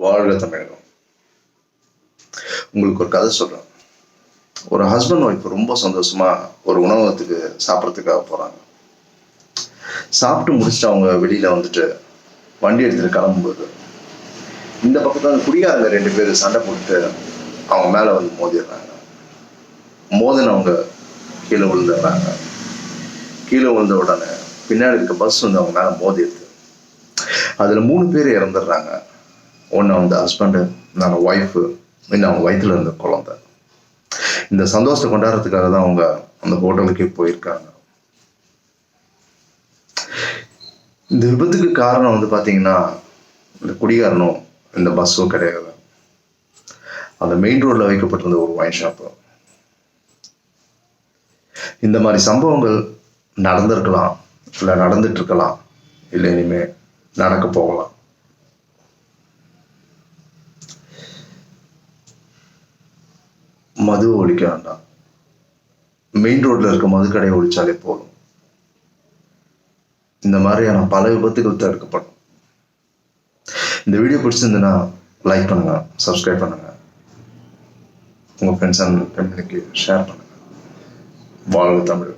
வாழ்க தமிழகம். உங்களுக்கு ஒரு கதை சொல்கிறேன். ஒரு ஹஸ்பண்ட் ஒய்ஃப் ரொம்ப சந்தோஷமாக ஒரு உணவகத்துக்கு சாப்பிட்றதுக்காக போகிறாங்க. சாப்பிட்டு முடிச்சுட்டு அவங்க வெளியில் வந்துட்டு வண்டி எடுத்துகிட்டு கிளம்பும்போது இந்த பக்கத்தில் குடிகாரங்க 2 பேர் சண்டை போட்டு அவங்க மேலே வந்து மோதிடுறாங்க. மோதினவங்க கீழே விழுந்துடுறாங்க. கீழே விழுந்த உடனே பின்னாடி இருக்க பஸ் வந்து அவங்க மேலே மோதிடுது. அதில் 3 பேர் இறந்துடுறாங்க. ஒன்று அவங்க ஹஸ்பண்டு, இன்னொன்று ஒய்ஃபு, இன்னும் அவங்க வயிற்றுல இருந்த குழந்தை. இந்த சந்தோஷத்தை கொண்டாடுறதுக்காக தான் அவங்க அந்த ஹோட்டலுக்கே போயிருக்காங்க. இந்த விபத்துக்கு காரணம் வந்து பார்த்தீங்கன்னா இந்த குடிகாரனும் இந்த பஸ்ஸும் கிடையாது. அந்த மெயின் ரோடில் வைக்கப்பட்டிருந்த ஒரு ஒயின் ஷாப்பு. இந்த மாதிரி சம்பவங்கள் நடந்திருக்கலாம், இல்லை நடந்துட்டு இருக்கலாம், இல்லை இனிமேல் நடக்க போகலாம். மது ஒழிக்க வேண்டாம். மெயின் ரோட்ல இருக்க மது கடையை ஒழிச்சாலே போதும். இந்த மாதிரியான பல விபத்துகள் தடுக்கப்படும். இந்த வீடியோ பிடிச்சிருந்துன்னா லைக் பண்ணுங்க, சப்ஸ்கிரைப் பண்ணுங்க, உங்க ஃப்ரெண்ட்ஸ் அண்ட் ஃபேமிலிக்கு ஷேர் பண்ணுங்க. வாழ்க தமிழ்.